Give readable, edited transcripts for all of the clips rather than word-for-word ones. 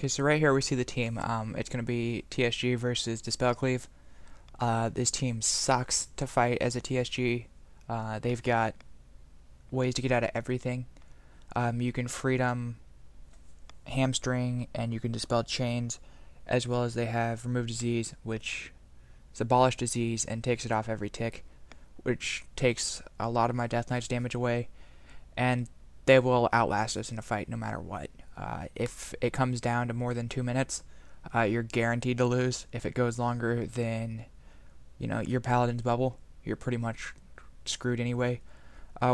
Okay, so right here we see the team. It's going to be TSG versus Dispell Cleave. This team sucks to fight as a TSG. They've got ways to get out of everything. You can freedom hamstring and you can dispel chains, as well as they have remove disease, which is abolish disease and takes it off every tick, which takes a lot of my Death Knight's damage away, and they will outlast us in a fight no matter what. If it comes down to more than 2 minutes, you're guaranteed to lose. If it goes longer than, your paladin's bubble, you're pretty much screwed anyway.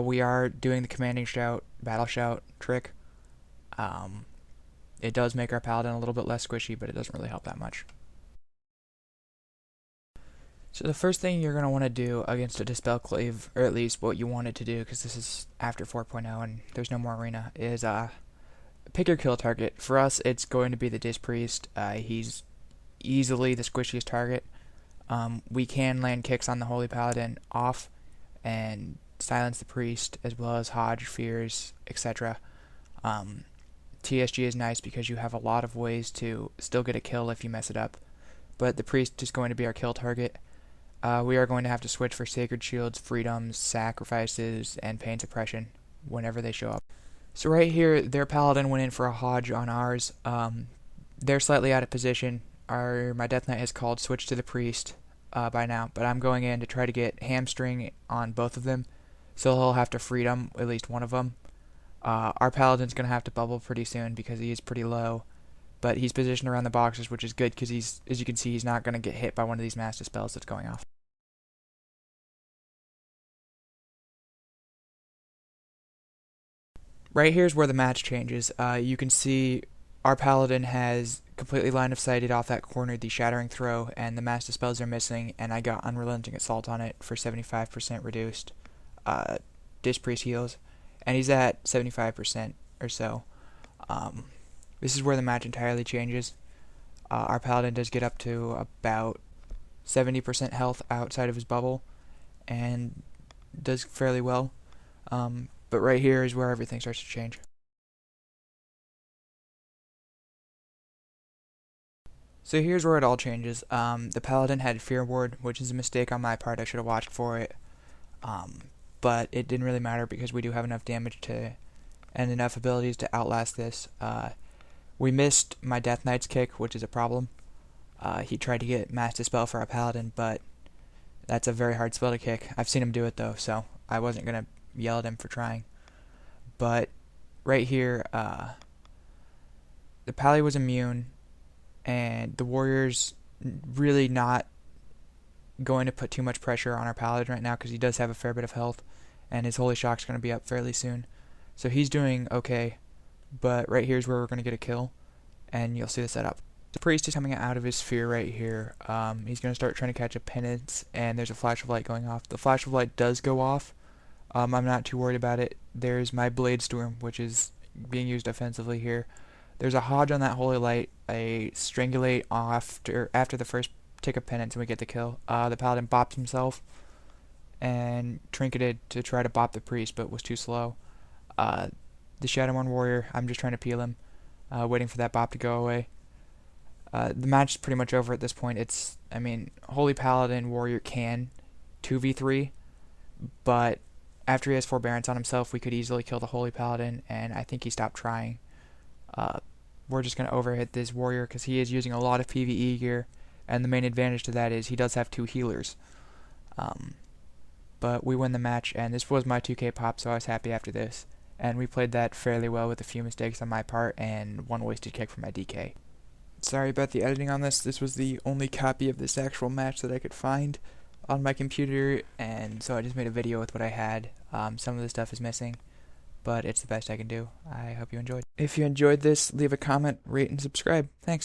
We are doing the commanding shout, battle shout trick. It does make our paladin a little bit less squishy, but it doesn't really help that much. So the first thing you're going to want to do against a Dispel Cleave, or at least what you wanted to do, because this is after 4.0 and there's no more arena, is pick your kill target. For us, it's going to be the Dis Priest. He's easily the squishiest target. We can land kicks on the Holy Paladin off and silence the Priest, as well as Hodge, Fears, etc. TSG is nice because you have a lot of ways to still get a kill if you mess it up, but the Priest is going to be our kill target. We are going to have to switch for Sacred Shields, Freedoms, Sacrifices, and Pain Suppression whenever they show up. So right here, their Paladin went in for a Hodge on ours. They're slightly out of position. My Death Knight has called switch to the Priest by now, but I'm going in to try to get hamstring on both of them, so he'll have to Freedom at least one of them. Our Paladin's going to have to bubble pretty soon because he is pretty low, but he's positioned around the boxes, which is good because as you can see, he's not going to get hit by one of these mass dispels that's going off. Right here's where the match changes. You can see our Paladin has completely line of sighted off that corner the Shattering Throw, and the mass dispels are missing, and I got Unrelenting Assault on it for 75% reduced Dis Priest heals, and he's at 75% or so. This is where the match entirely changes. Our Paladin does get up to about 70% health outside of his bubble, and does fairly well. But right here is where everything starts to change. So here's where it all changes. The Paladin had Fear Ward, which is a mistake on my part. I should have watched for it. But it didn't really matter because we do have enough damage and enough abilities to outlast this. We missed my Death Knight's kick, which is a problem. He tried to get Mass Dispel for our Paladin, but that's a very hard spell to kick. I've seen him do it though, so I wasn't going to yell at him for trying. But right here, the Pally was immune, and the Warrior's really not going to put too much pressure on our Paladin right now because he does have a fair bit of health, and his Holy Shock's going to be up fairly soon. So he's doing okay, but right here's where we're going to get a kill, and you'll see the setup. The Priest is coming out of his sphere right here. He's going to start trying to catch a penance, and there's a flash of light going off. The flash of light does go off. I'm not too worried about it. There's my Blade Storm, which is being used offensively here. There's a Hodge on that Holy Light, a Strangulate after the first tick of penance, and we get the kill. The Paladin bopped himself and trinketed to try to bop the Priest, but was too slow. The Shadowmourne Warrior, I'm just trying to peel him, waiting for that bop to go away. The match is pretty much over at this point. Holy Paladin Warrior can 2v3, but after he has Forbearance on himself, we could easily kill the Holy Paladin, and I think he stopped trying. We're just going to overhit this Warrior because he is using a lot of PvE gear, and the main advantage to that is he does have 2 healers. But we win the match, and this was my 2k pop, so I was happy after this. And we played that fairly well with a few mistakes on my part and one wasted kick from my DK. Sorry about the editing on this. This was the only copy of this actual match that I could find on my computer, and so I just made a video with what I had. Some of the stuff is missing, but it's the best I can do. I hope you enjoyed. If you enjoyed this, leave a comment, rate, and subscribe. Thanks.